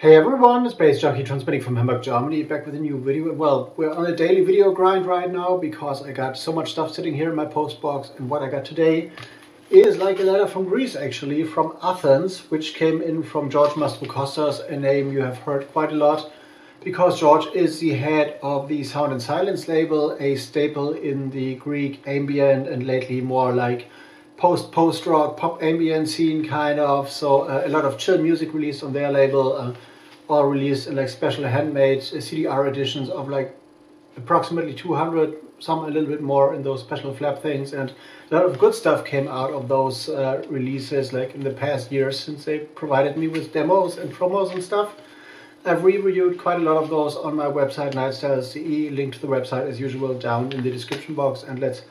Hey everyone, it's Bass Junkie transmitting from Hamburg, Germany, back with a new video. Well, we're on a daily video grind right now because I got so much stuff sitting here in my post box, and what I got today is like a letter from Greece, actually, from Athens, which came in from George Mastrokostas, a name you have heard quite a lot because George is the head of the Sound and Silence label, a staple in the Greek ambient and lately more like post-postrock, pop ambient scene kind of. So a lot of chill music released on their label, all released in like special handmade CDR editions of like approximately 200, some a little bit more in those special flap things, and a lot of good stuff came out of those releases like in the past years since they provided me with demos and promos and stuff. I've reviewed quite a lot of those on my website nightstyles.de, link to the website as usual down in the description box, and let's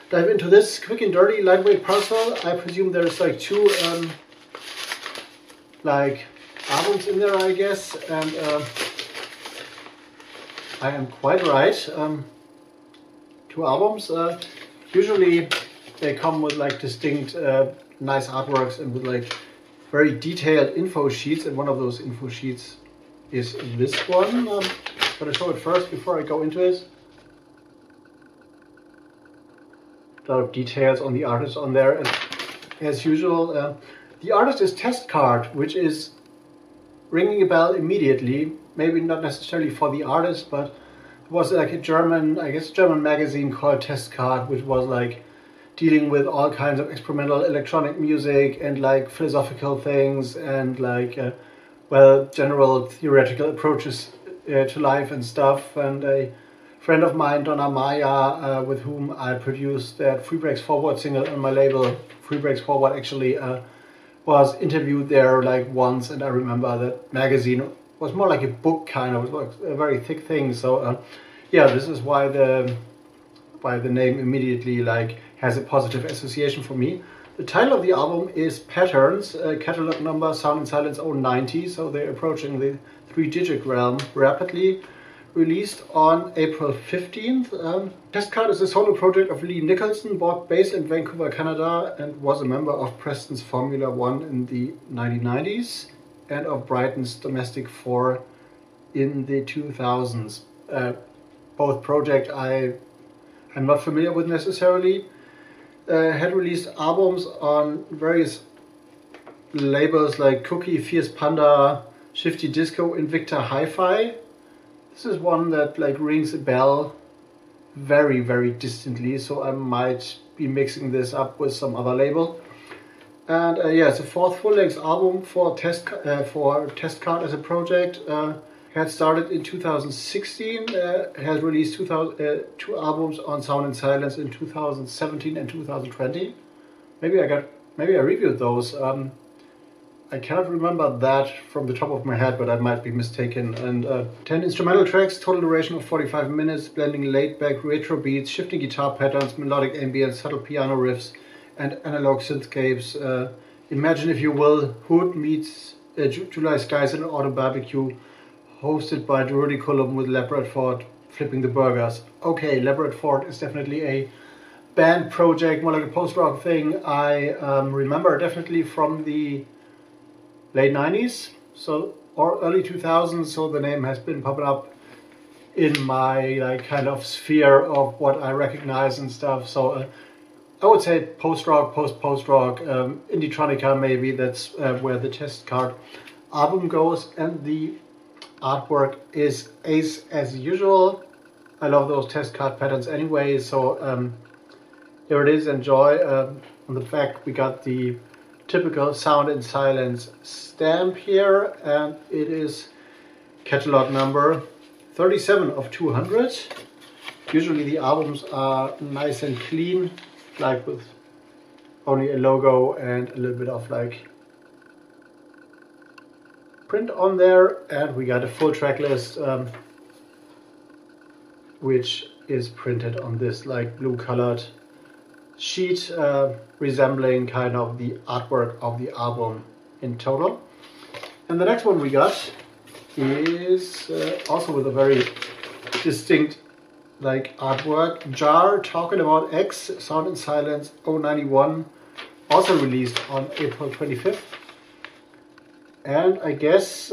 dive into this quick and dirty lightweight parcel. I presume there's like two like albums in there, I guess, and I am quite right. Two albums. Usually they come with like distinct nice artworks and with like very detailed info sheets, and one of those info sheets is this one. I'm gonna show it first before I go into it. A lot of details on the artist on there, and as usual, the artist is Testcard, which is ringing a bell immediately. Maybe not necessarily for the artist, but it was like a German, I guess, German magazine called Testcard, which was like dealing with all kinds of experimental electronic music and like philosophical things and like, well, general theoretical approaches to life and stuff. And a friend of mine, Donna Maya, with whom I produced that Free Breaks Forward single on my label, Free Breaks Forward, actually was interviewed there like once, and I remember that magazine was more like a book kind of, it was like a very thick thing. So yeah, this is why the name immediately like has a positive association for me. The title of the album is Patterns, catalog number Sound and Silence 090, so they're approaching the 3-digit realm rapidly. Released on April 15th. Testcard is a solo project of Lee Nicholson, based in Vancouver, Canada, and was a member of Preston's Formula 1 in the 1990s and of Brighton's Domestic 4 in the 2000s. Both projects I'm not familiar with necessarily. Had released albums on various labels like Cookie, Fierce Panda, Shifty Disco, Invicta Hi-Fi. This is one that like rings a bell very, very distantly, so I might be mixing this up with some other label. And yeah, it's a fourth full-length album for Testcard as a project. Had started in 2016, has released two albums on Sound and Silence in 2017 and 2020. Maybe I reviewed those. I cannot remember that from the top of my head, but I might be mistaken. And 10 instrumental tracks, total duration of 45 minutes, blending laid-back retro beats, shifting guitar patterns, melodic ambient, subtle piano riffs, and analog synthscapes. Imagine, if you will, Hood meets July Skies and an Autumn Barbecue, hosted by Rudy Cullum with lebronford flipping the burgers. Okay, lebronford is definitely a band project, more like a post-rock thing. I remember definitely from the late 90s, so or early 2000s, so the name has been popping up in my like kind of sphere of what I recognize and stuff. So I would say post-rock, post-rock, indie-tronica maybe. That's where the Testcard album goes, and the artwork is ace as usual. I love those Testcard patterns anyway, so here it is. Enjoy. On the back we got the typical Sound and Silence stamp here, and it is catalog number 37 of 200. Usually the albums are nice and clean, like with only a logo and a little bit of like print on there, and we got a full track list which is printed on this like blue colored sheet, resembling kind of the artwork of the album in total. And the next one we got is also with a very distinct like artwork. Jar, Talking About X, Sound and Silence 091, also released on April 25th. And I guess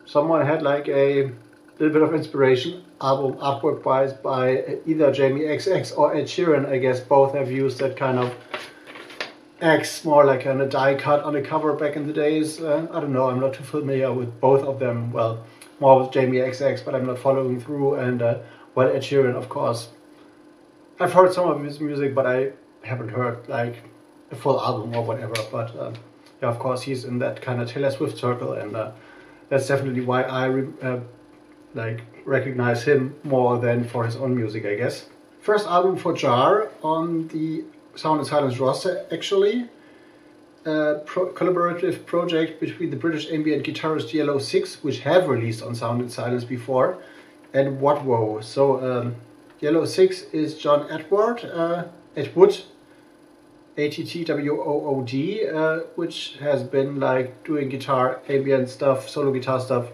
someone had like a little bit of inspiration, album artwork wise, by either Jamie XX or Ed Sheeran. I guess both have used that kind of X, more like a die cut on the cover back in the days. I don't know, I'm not too familiar with both of them. Well, more with Jamie XX, but I'm not following through. And well, Ed Sheeran, of course, I've heard some of his music, but I haven't heard like a full album or whatever. But yeah, of course, he's in that kind of Taylor Swift circle, and that's definitely why I like recognize him more than for his own music, I guess. First album for Jar on the Sound and Silence roster, actually. Collaborative project between the British ambient guitarist Yellow 6, which have released on Sound and Silence before, and Whatwo. So Yellow 6 is John Atwood, Attwood, which has been like doing guitar, ambient stuff, solo guitar stuff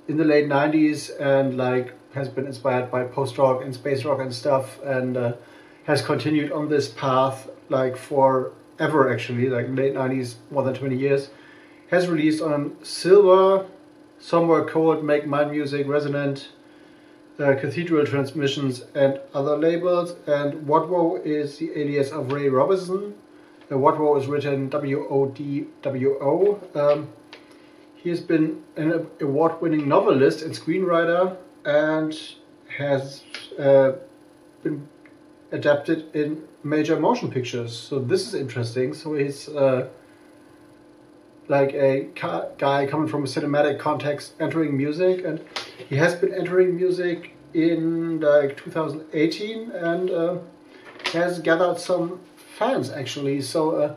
in the late 90s, and like has been inspired by post-rock and space rock and stuff, and has continued on this path like forever, actually, like late 90s, more than 20 years. Has released on Silver, Somewhere Cold, Make Mine Music, Resonant, Cathedral Transmissions, and other labels. And Whatwo is the alias of Ray Robinson. Whatwo is written W-O-D-W-O. He has been an award-winning novelist and screenwriter, and has been adapted in major motion pictures. So this is interesting. So he's like a guy coming from a cinematic context entering music, and he has been entering music in like 2018, and has gathered some fans, actually. So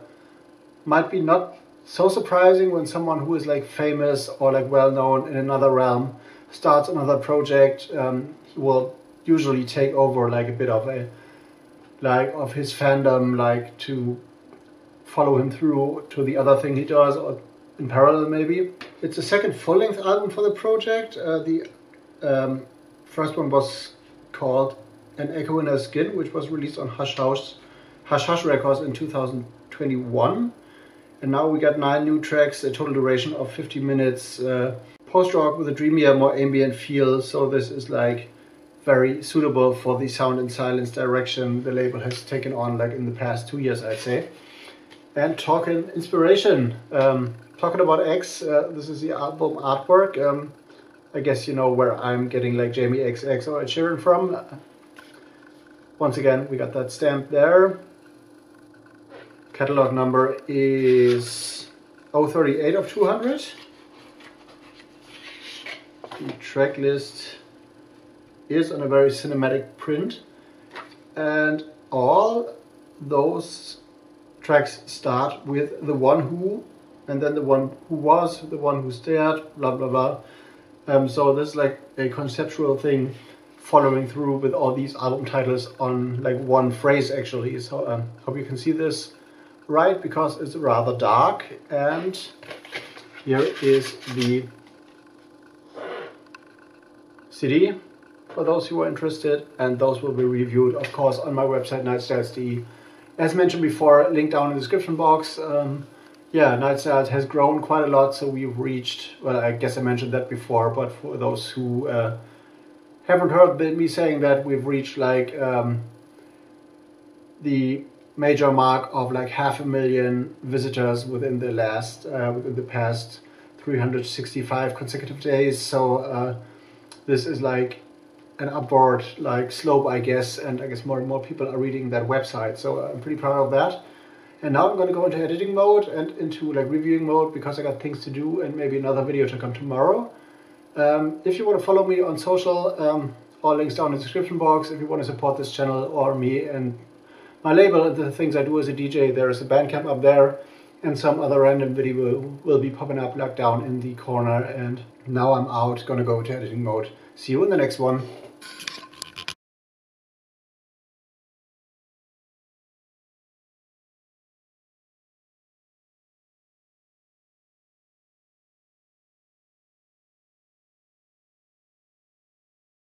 might be not so surprising when someone who is like famous or like well known in another realm starts another project. He will usually take over like a bit of a of his fandom, like to follow him through to the other thing he does, or in parallel maybe. It's the second full-length album for the project. The first one was called An Echo in Her Skin, which was released on Hush Hush Records in 2021. And now we got 9 new tracks, a total duration of 50 minutes, post-rock with a dreamier, more ambient feel. So this is like very suitable for the Sound and Silence direction the label has taken on like in the past 2 years, I'd say. And talking inspiration, talking about X, this is the album artwork. I guess you know where I'm getting like Jamie XX or Ed Sheeran from. Once again, we got that stamp there. Catalog number is 038 of 200. The track list is on a very cinematic print, and all those tracks start with the one who, and then the one who was, the one who stared, blah blah blah. So this is like a conceptual thing following through with all these album titles on like one phrase, actually. So hope you can see this right, because it's rather dark. And here is the CD for those who are interested, and those will be reviewed, of course, on my website, nightstyles.de. As mentioned before, link down in the description box. Yeah, Nightstyles has grown quite a lot, so we've reached, well, I guess I mentioned that before, but for those who haven't heard me saying that, we've reached like the major mark of like 500,000 visitors within the past 365 consecutive days. So this is like an upward like slope, I guess, and I guess more and more people are reading that website. So I'm pretty proud of that. And now I'm going to go into editing mode and into like reviewing mode, because I got things to do and maybe another video to come tomorrow. If you want to follow me on social, all links down in the description box. If you want to support this channel or me and my label and the things I do as a DJ, there is a BANDCAMP up there, and some other random video will be popping up like down in the corner. And now I'm out, gonna go to editing mode. See you in the next one.